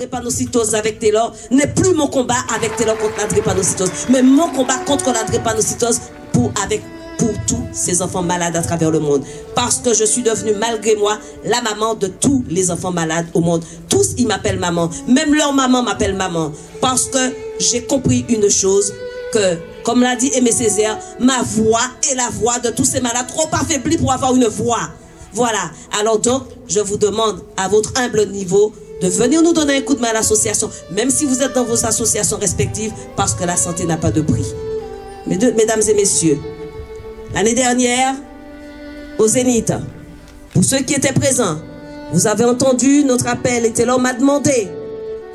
drépanocytose avec Taylor n'est plus mon combat avec Taylor contre la drépanocytose, mais mon combat contre la drépanocytose pour tous ces enfants malades à travers le monde. Parce que je suis devenue, malgré moi, la maman de tous les enfants malades au monde. Tous, ils m'appellent maman. Même leur maman m'appelle maman. Parce que j'ai compris une chose, que, comme l'a dit Aimé Césaire, ma voix est la voix de tous ces malades trop affaiblis pour avoir une voix. Voilà. Alors donc, je vous demande, à votre humble niveau, de venir nous donner un coup de main à l'association, même si vous êtes dans vos associations respectives, parce que la santé n'a pas de prix. Mesdames et messieurs, l'année dernière, au Zénith, pour ceux qui étaient présents, vous avez entendu notre appel et Taylor m'a demandé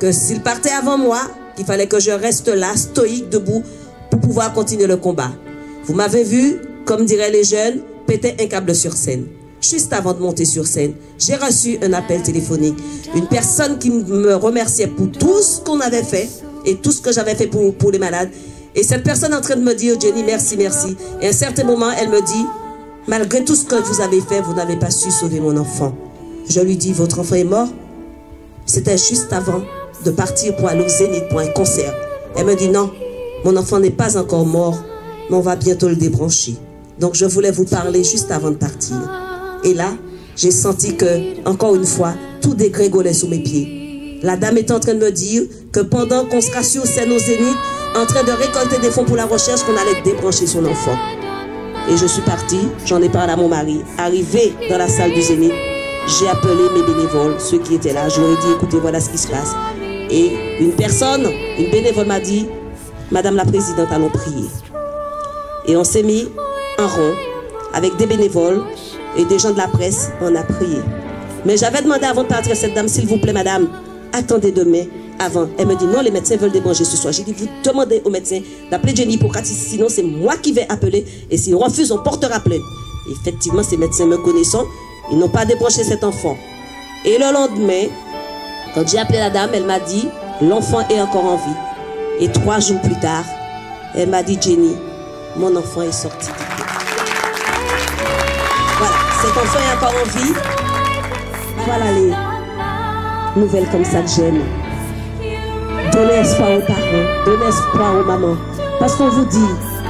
que s'il partait avant moi, qu'il fallait que je reste là, stoïque, debout, pour pouvoir continuer le combat. Vous m'avez vu, comme diraient les jeunes, péter un câble sur scène. Juste avant de monter sur scène, j'ai reçu un appel téléphonique. Une personne qui me remerciait pour tout ce qu'on avait fait et tout ce que j'avais fait pour les malades. Et cette personne est en train de me dire, Jenny, merci, merci. Et à un certain moment, elle me dit, malgré tout ce que vous avez fait, vous n'avez pas su sauver mon enfant. Je lui dis, votre enfant est mort? C'était juste avant de partir pour aller au Zénith pour un concert. Elle me dit, non, mon enfant n'est pas encore mort, mais on va bientôt le débrancher. Donc je voulais vous parler juste avant de partir. Et là, j'ai senti que, encore une fois, tout dégringolait sous mes pieds. La dame est en train de me dire que pendant qu'on sera sur scène au Zénith, en train de récolter des fonds pour la recherche, qu'on allait débrancher son enfant. Et je suis partie, j'en ai parlé à mon mari. Arrivé dans la salle du Zénith, j'ai appelé mes bénévoles, ceux qui étaient là. Je leur ai dit, écoutez, voilà ce qui se passe. Et une bénévole m'a dit, Madame la Présidente, allons prier. Et on s'est mis en rond avec des bénévoles et des gens de la presse, on a prié. Mais j'avais demandé avant de partir à cette dame, s'il vous plaît, madame, attendez demain avant. Elle me dit, non, les médecins veulent débrancher ce soir. J'ai dit, vous demandez aux médecins d'appeler Jenny Hippocrates, sinon c'est moi qui vais appeler. Et s'ils refusent, on portera plainte. Effectivement, ces médecins me connaissant, ils n'ont pas débranché cet enfant. Et le lendemain, quand j'ai appelé la dame, elle m'a dit, l'enfant est encore en vie. Et 3 jours plus tard, elle m'a dit, Jenny, mon enfant est sorti du cœur. Voilà, cet enfant est encore en vie. Voilà les nouvelles comme ça que j'aime. Donnez espoir aux parents, donnez espoir aux mamans. Parce qu'on vous dit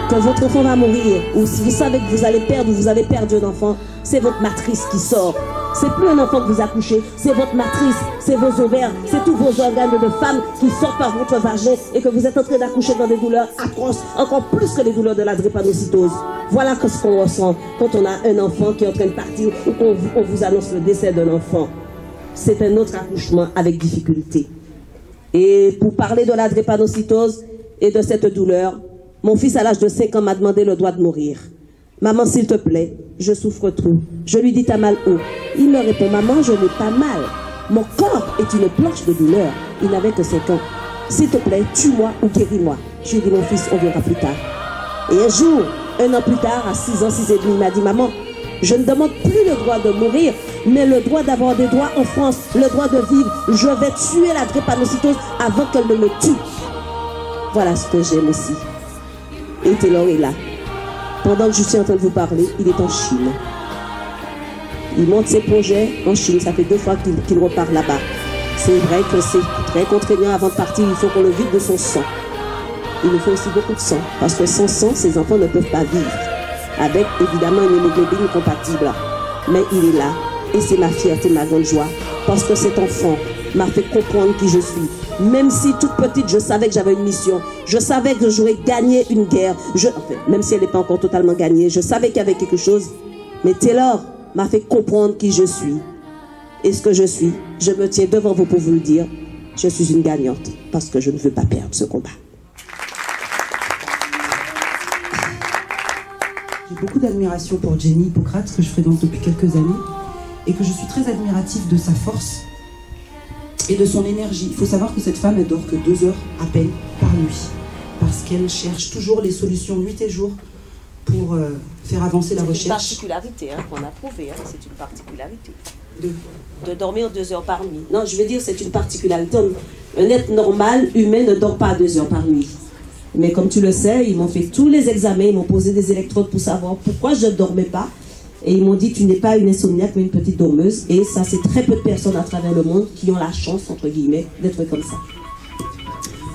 que votre enfant va mourir, ou si vous savez que vous allez perdre ou vous avez perdu un enfant, c'est votre matrice qui sort. C'est plus un enfant que vous accouchez, c'est votre matrice, c'est vos ovaires, c'est tous vos organes de femme qui sortent par votre vagin et que vous êtes en train d'accoucher dans des douleurs atroces, encore plus que les douleurs de la drépanocytose. Voilà ce qu'on ressent quand on a un enfant qui est en train de partir ou qu'on vous annonce le décès d'un enfant. C'est un autre accouchement avec difficulté. Et pour parler de la drépanocytose et de cette douleur, mon fils à l'âge de 5 ans m'a demandé le droit de mourir. Maman, s'il te plaît, je souffre trop. Je lui dis, t'as mal où? Il me répond, maman, je n'ai pas mal. Mon corps est une planche de douleur. Il n'avait que 5 ans. S'il te plaît, tue-moi ou guéris-moi. Je lui ai dit, mon fils, on verra plus tard. Et un jour, 1 an plus tard, à 6 ans, 6 et demi, il m'a dit, maman, je ne demande plus le droit de mourir, mais le droit d'avoir des droits en France, le droit de vivre. Je vais tuer la drépanocytose avant qu'elle ne me tue. Voilà ce que j'aime aussi. Et Taylor est là. Pendant que je suis en train de vous parler, il est en Chine. Il monte ses projets en Chine. Ça fait 2 fois qu'il repart là-bas. C'est vrai que c'est très contraignant. Avant de partir, il faut qu'on le vide de son sang. Il nous faut aussi beaucoup de sang. Parce que sans sang, ces enfants ne peuvent pas vivre. Avec évidemment une hémoglobine compatible. Mais il est là. Et c'est ma fierté, ma grande joie. Parce que cet enfant m'a fait comprendre qui je suis. Même si toute petite, je savais que j'avais une mission. Je savais que j'aurais gagné une guerre. Enfin, même si elle n'est pas encore totalement gagnée, je savais qu'il y avait quelque chose. Mais Taylor m'a fait comprendre qui je suis. Et ce que je suis, je me tiens devant vous pour vous le dire. Je suis une gagnante parce que je ne veux pas perdre ce combat. J'ai beaucoup d'admiration pour Jenny Hippocrates, que je fréquente depuis quelques années. Et que je suis très admirative de sa force et de son énergie. Il faut savoir que cette femme, elle dort que 2 heures à peine par nuit. Parce qu'elle cherche toujours les solutions nuit et jour pour faire avancer la recherche. C'est une particularité qu'on a prouvée. C'est une particularité. De dormir 2 heures par nuit. Non, je veux dire, c'est une particularité. Un être normal, humain, ne dort pas 2 heures par nuit. Mais comme tu le sais, ils m'ont fait tous les examens, ils m'ont posé des électrodes pour savoir pourquoi je ne dormais pas. Et ils m'ont dit, tu n'es pas une insomniaque, mais une petite dormeuse. Et ça, c'est très peu de personnes à travers le monde qui ont la chance, entre guillemets, d'être comme ça.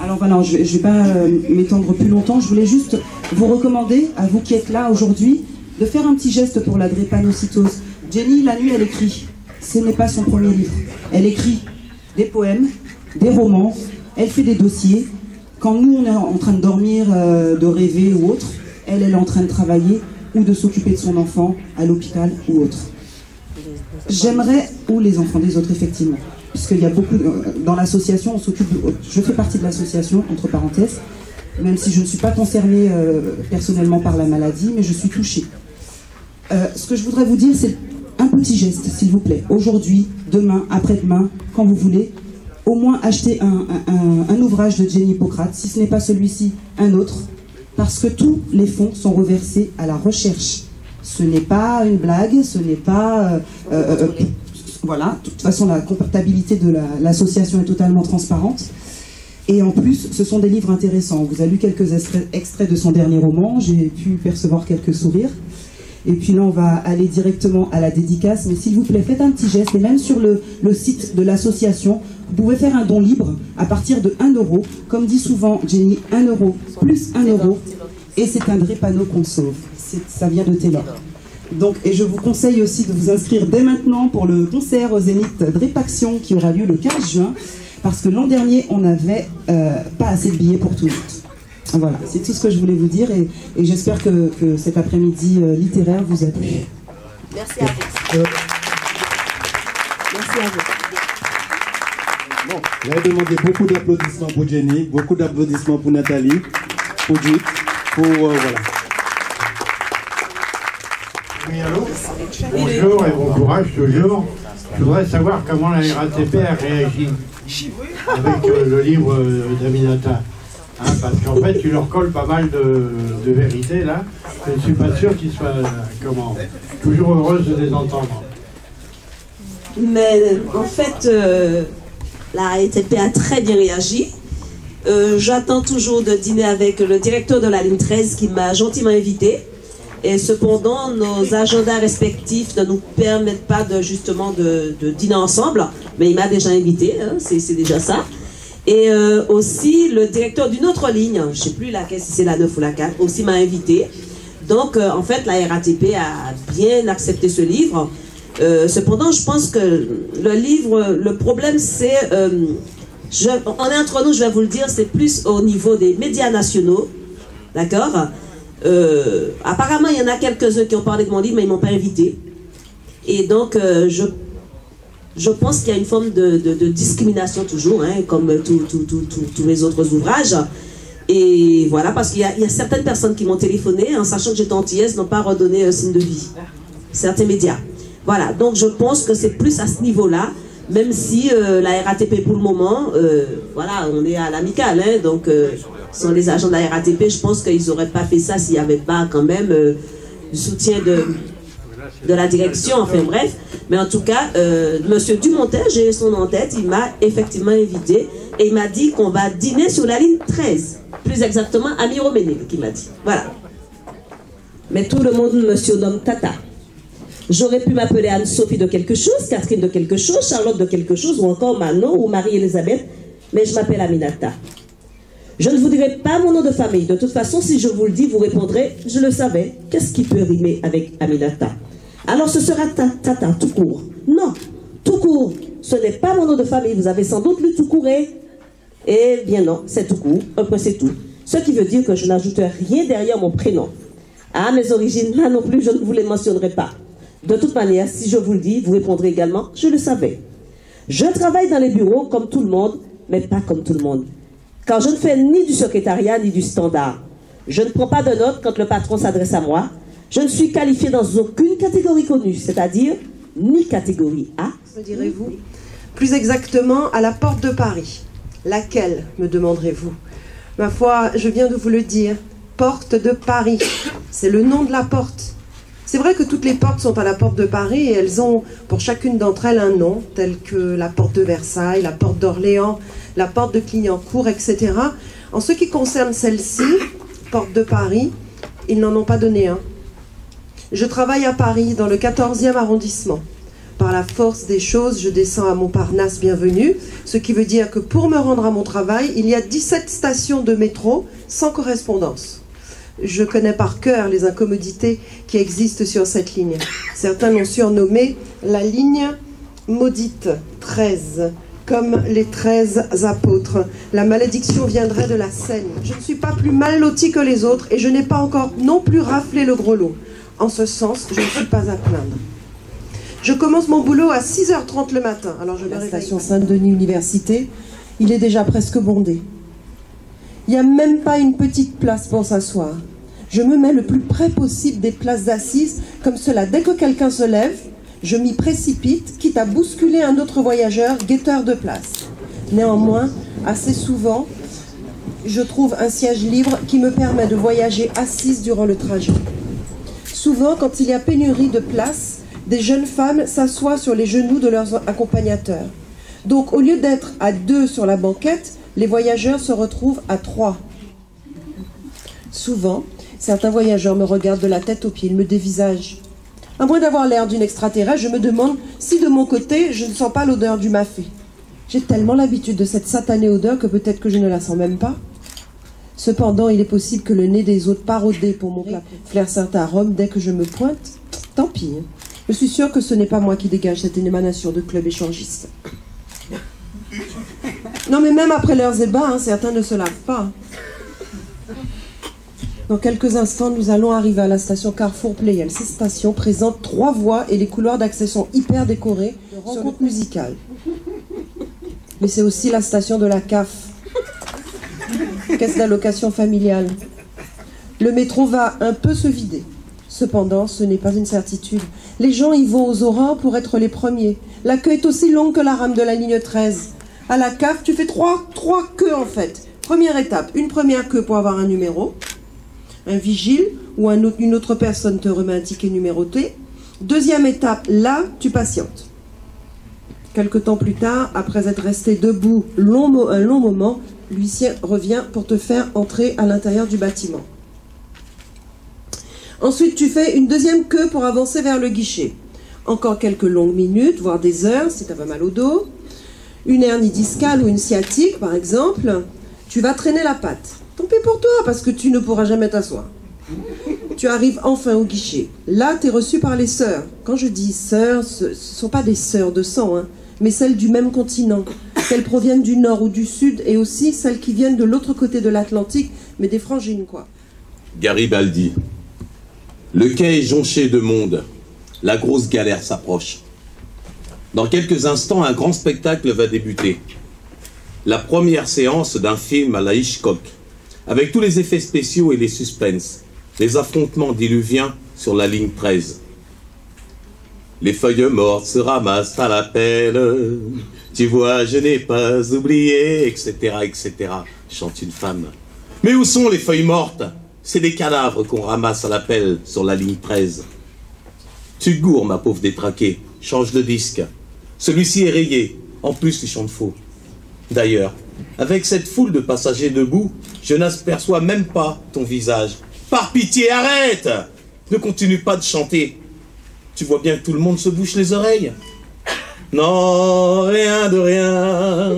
Alors voilà, je ne vais pas m'étendre plus longtemps. Je voulais juste vous recommander, à vous qui êtes là aujourd'hui, de faire un petit geste pour la drépanocytose. Jenny, la nuit, elle écrit. Ce n'est pas son premier livre. Elle écrit des poèmes, des romans, elle fait des dossiers. Quand nous, on est en train de dormir, de rêver ou autre, elle est en train de travailler ou de s'occuper de son enfant à l'hôpital ou autre. J'aimerais, ou les enfants des autres, effectivement. Puisqu'il y a beaucoup, dans l'association, on s'occupe, je fais partie de l'association, entre parenthèses, même si je ne suis pas concernée personnellement par la maladie, mais je suis touchée. Ce que je voudrais vous dire, c'est un petit geste, s'il vous plaît. Aujourd'hui, demain, après-demain, quand vous voulez, au moins acheter un ouvrage de Jenny Hippocrate, si ce n'est pas celui-ci, un autre, parce que tous les fonds sont reversés à la recherche. Ce n'est pas une blague, ce n'est pas... voilà, de toute façon, la comptabilité de l'association est totalement transparente. Et en plus, ce sont des livres intéressants. On vous a lu quelques extraits de son dernier roman, j'ai pu percevoir quelques sourires. Et puis là, on va aller directement à la dédicace. Mais s'il vous plaît, faites un petit geste. Et même sur le site de l'association, vous pouvez faire un don libre à partir de 1 €. Comme dit souvent Jenny, 1 € plus 1 €. Et c'est un drépano qu'on sauve. Ça vient de Taylor. Donc, et je vous conseille aussi de vous inscrire dès maintenant pour le concert au Zénith Drépaction qui aura lieu le 15 juin. Parce que l'an dernier, on n'avait pas assez de billets pour tout le monde. Voilà, c'est tout ce que je voulais vous dire et j'espère que cet après-midi littéraire vous a plu. Merci à vous. Merci à vous. Bon, j'avais demandé beaucoup d'applaudissements pour Jenny, beaucoup d'applaudissements pour Nathalie, pour Judith, pour voilà. Oui, allô? Bonjour et bon courage toujours. Je voudrais savoir comment la RATP a réagi avec le livre d'Aminata. Hein, parce qu'en fait, tu leur colles pas mal de vérités là. Je ne suis pas sûr qu'ils soient toujours heureuses de les entendre. Mais en fait, la RATP a très bien réagi. J'attends toujours de dîner avec le directeur de la ligne 13 qui m'a gentiment invité. Et cependant, nos agendas respectifs ne nous permettent pas justement de dîner ensemble. Mais il m'a déjà invité, hein, c'est déjà ça. Et aussi, le directeur d'une autre ligne, je ne sais plus laquelle, si c'est la 9 ou la 4, aussi m'a invité. Donc, en fait, la RATP a bien accepté ce livre. Cependant, je pense que le livre, le problème, c'est... on est entre nous, je vais vous le dire, c'est plus au niveau des médias nationaux. D'accord ? Apparemment, il y en a quelques-uns qui ont parlé de mon livre, mais ils ne m'ont pas invité. Et donc, je pense qu'il y a une forme de discrimination toujours, hein, comme tous les autres ouvrages. Et voilà, parce qu'il y a certaines personnes qui m'ont téléphoné, en sachant que j'étais antillaise, n'ont pas redonné un signe de vie. Certains médias. Voilà, donc je pense que c'est plus à ce niveau-là, même si la RATP pour le moment, voilà, on est à l'amicale, hein, donc sont les agents de la RATP, je pense qu'ils n'auraient pas fait ça s'il n'y avait pas quand même du soutien de la direction, enfin bref. Mais en tout cas, Monsieur Dumontet, j'ai son nom en tête, il m'a effectivement invité et il m'a dit qu'on va dîner sur la ligne 13. Plus exactement, à Miroménil, qui m'a dit. Voilà. Mais tout le monde me surnomme Tata. J'aurais pu m'appeler Anne-Sophie de quelque chose, Catherine de quelque chose, Charlotte de quelque chose, ou encore Manon ou Marie-Elisabeth, mais je m'appelle Aminata. Je ne vous dirai pas mon nom de famille. De toute façon, si je vous le dis, vous répondrez, je le savais. Qu'est-ce qui peut rimer avec Aminata? Alors ce sera Tata, tout court. Non, tout court. Ce n'est pas mon nom de famille. Vous avez sans doute lu tout court eh bien non, c'est tout court. Un point, c'est tout. Ce qui veut dire que je n'ajoute rien derrière mon prénom. Ah, mes origines, là non plus, je ne vous les mentionnerai pas. De toute manière, si je vous le dis, vous répondrez également, je le savais. Je travaille dans les bureaux comme tout le monde, mais pas comme tout le monde. Car je ne fais ni du secrétariat ni du standard. Je ne prends pas de notes quand le patron s'adresse à moi. Je ne suis qualifié dans aucune catégorie connue, c'est-à-dire ni catégorie A. Me direz-vous? Plus exactement, à la porte de Paris. Laquelle, me demanderez-vous? Ma foi, je viens de vous le dire. Porte de Paris. C'est le nom de la porte. C'est vrai que toutes les portes sont à la porte de Paris et elles ont pour chacune d'entre elles un nom, tel que la porte de Versailles, la porte d'Orléans, la porte de Clignancourt, etc. En ce qui concerne celle-ci, porte de Paris, ils n'en ont pas donné un. Je travaille à Paris, dans le 14e arrondissement. Par la force des choses, je descends à Montparnasse bienvenue, ce qui veut dire que pour me rendre à mon travail, il y a 17 stations de métro sans correspondance. Je connais par cœur les incommodités qui existent sur cette ligne. Certains l'ont surnommée la ligne maudite 13, comme les 13 apôtres. La malédiction viendrait de la Seine. Je ne suis pas plus mal lotie que les autres et je n'ai pas encore non plus raflé le gros lot. En ce sens, je ne suis pas à plaindre. Je commence mon boulot à 6h30 le matin. Alors je vais à la station Saint-Denis Université. Il est déjà presque bondé. Il n'y a même pas une petite place pour s'asseoir. Je me mets le plus près possible des places d'assises, comme cela, dès que quelqu'un se lève, je m'y précipite, quitte à bousculer un autre voyageur, guetteur de place. Néanmoins, assez souvent, je trouve un siège libre qui me permet de voyager assise durant le trajet. Souvent, quand il y a pénurie de place, des jeunes femmes s'assoient sur les genoux de leurs accompagnateurs. Donc, au lieu d'être à 2 sur la banquette, les voyageurs se retrouvent à 3. Souvent, certains voyageurs me regardent de la tête aux pieds, ils me dévisagent. À moins d'avoir l'air d'une extraterrestre, je me demande si de mon côté, je ne sens pas l'odeur du mafé. J'ai tellement l'habitude de cette satanée odeur que peut-être que je ne la sens même pas. Cependant, il est possible que le nez des autres parodés pour mon flair certains arômes dès que je me pointe. Tant pis. Je suis sûre que ce n'est pas moi qui dégage cette émanation de club échangiste. Non, mais même après leurs ébats, certains ne se lavent pas. Dans quelques instants, nous allons arriver à la station Carrefour Pleyel. Cette station présente 3 voies et les couloirs d'accès sont hyper décorés de rencontres musicales. Mais c'est aussi la station de la CAF, caisse d'allocation familiale. Le métro va un peu se vider. Cependant, ce n'est pas une certitude. Les gens y vont aux aurores pour être les premiers. La queue est aussi longue que la rame de la ligne 13. À la CAF, tu fais trois queues en fait. Première étape, une première queue pour avoir un numéro. Un vigile ou une autre personne te remet un ticket numéroté. Deuxième étape, là, tu patientes. Quelque temps plus tard, après être resté debout un long moment, l'huissier revient pour te faire entrer à l'intérieur du bâtiment. Ensuite, tu fais une deuxième queue pour avancer vers le guichet. Encore quelques longues minutes, voire des heures, si tu as mal au dos. Une hernie discale ou une sciatique, par exemple, tu vas traîner la patte. Tant pis pour toi, parce que tu ne pourras jamais t'asseoir. Tu arrives enfin au guichet. Là, tu es reçu par les sœurs. Quand je dis sœurs, ce ne sont pas des sœurs de sang, mais celles du même continent. Qu'elles proviennent du nord ou du sud, et aussi celles qui viennent de l'autre côté de l'Atlantique, mais des frangines, quoi. Garibaldi. Le quai est jonché de monde. La grosse galère s'approche. Dans quelques instants, un grand spectacle va débuter. La première séance d'un film à la Hitchcock, avec tous les effets spéciaux et les suspens, les affrontements diluviens sur la ligne 13. Les feuilles mortes se ramassent à la pelle, tu vois, je n'ai pas oublié, etc., etc., chante une femme. Mais où sont les feuilles mortes? C'est des cadavres qu'on ramasse à la pelle sur la ligne 13. Tu gourres, ma pauvre détraquée, change de disque. Celui-ci est rayé, en plus tu chantes faux. D'ailleurs, avec cette foule de passagers debout, je n'aperçois même pas ton visage. Par pitié, arrête! Ne continue pas de chanter. Tu vois bien que tout le monde se bouche les oreilles. Non, rien de rien.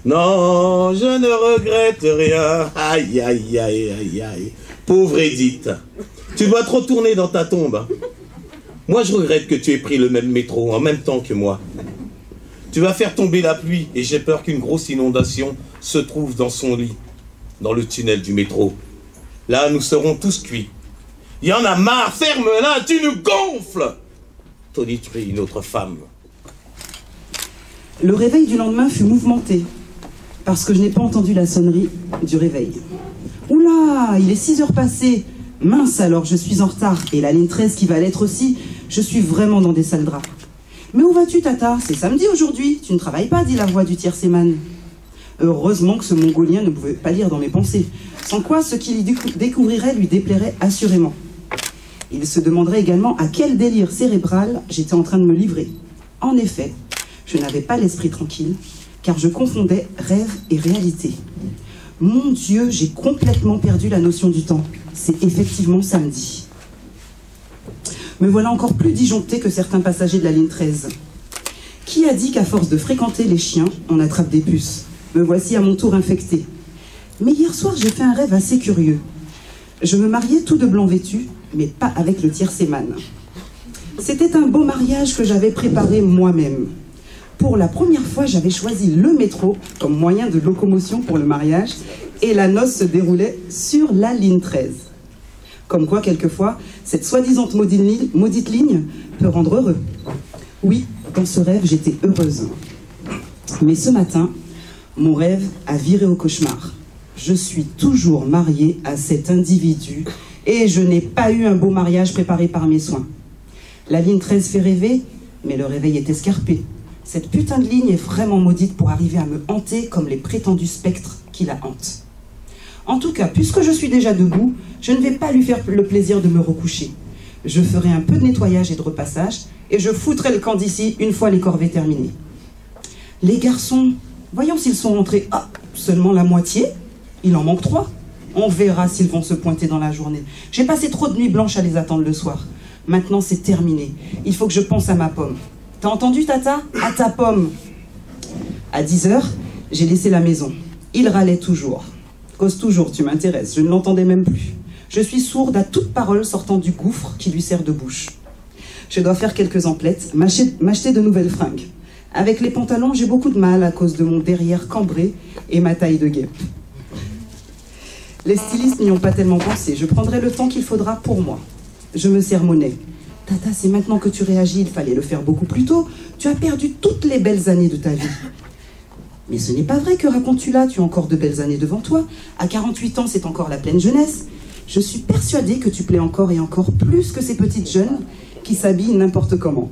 Non, je ne regrette rien. Aïe, aïe, aïe, aïe, aïe. Pauvre Edith, tu dois te retourner dans ta tombe. Moi, je regrette que tu aies pris le même métro en même temps que moi. Tu vas faire tomber la pluie et j'ai peur qu'une grosse inondation se trouve dans son lit, dans le tunnel du métro. Là, nous serons tous cuits. Il y en a marre, ferme-la, tu nous gonfles! Tonitruit une autre femme. Le réveil du lendemain fut mouvementé, parce que je n'ai pas entendu la sonnerie du réveil. Oula, il est 6 heures passées. Mince alors, je suis en retard. Et la ligne 13 qui va l'être aussi, je suis vraiment dans des sales draps. Mais où vas-tu, Tata? C'est samedi aujourd'hui. Tu ne travailles pas, dit la voix du tiercéman. Heureusement que ce Mongolien ne pouvait pas lire dans mes pensées. Sans quoi, ce qu'il découvrirait lui déplairait assurément. Il se demanderait également à quel délire cérébral j'étais en train de me livrer. En effet, je n'avais pas l'esprit tranquille, car je confondais rêve et réalité. Mon Dieu, j'ai complètement perdu la notion du temps. C'est effectivement samedi. Me voilà encore plus disjonctée que certains passagers de la ligne 13. Qui a dit qu'à force de fréquenter les chiens, on attrape des puces? Me voici à mon tour infectée. Mais hier soir, j'ai fait un rêve assez curieux. Je me mariais tout de blanc vêtu, mais pas avec le tiercéman. C'était un beau mariage que j'avais préparé moi-même. Pour la première fois, j'avais choisi le métro comme moyen de locomotion pour le mariage et la noce se déroulait sur la ligne 13. Comme quoi, quelquefois, cette soi-disant maudite ligne peut rendre heureux. Oui, dans ce rêve, j'étais heureuse. Mais ce matin, mon rêve a viré au cauchemar. Je suis toujours mariée à cet individu et je n'ai pas eu un beau mariage préparé par mes soins. La ligne 13 fait rêver, mais le réveil est escarpé. Cette putain de ligne est vraiment maudite pour arriver à me hanter comme les prétendus spectres qui la hantent. En tout cas, puisque je suis déjà debout, je ne vais pas lui faire le plaisir de me recoucher. Je ferai un peu de nettoyage et de repassage et je foutrai le camp d'ici une fois les corvées terminées. Les garçons, voyons s'ils sont rentrés. Ah, seulement la moitié? Il en manque 3. On verra s'ils vont se pointer dans la journée. J'ai passé trop de nuits blanches à les attendre le soir. Maintenant, c'est terminé. Il faut que je pense à ma pomme. T'as entendu, Tata? À ta pomme. À 10h, j'ai laissé la maison. Il râlait toujours. Cause toujours, tu m'intéresses. Je ne l'entendais même plus. Je suis sourde à toute parole sortant du gouffre qui lui sert de bouche. Je dois faire quelques emplettes, m'acheter de nouvelles fringues. Avec les pantalons, j'ai beaucoup de mal à cause de mon derrière cambré et ma taille de guêpe. Les stylistes n'y ont pas tellement pensé. Je prendrai le temps qu'il faudra pour moi. Je me sermonnais. Tata, c'est maintenant que tu réagis, il fallait le faire beaucoup plus tôt. Tu as perdu toutes les belles années de ta vie. Mais ce n'est pas vrai, que racontes-tu là? Tu as encore de belles années devant toi. À 48 ans, c'est encore la pleine jeunesse. Je suis persuadée que tu plais encore et encore plus que ces petites jeunes qui s'habillent n'importe comment.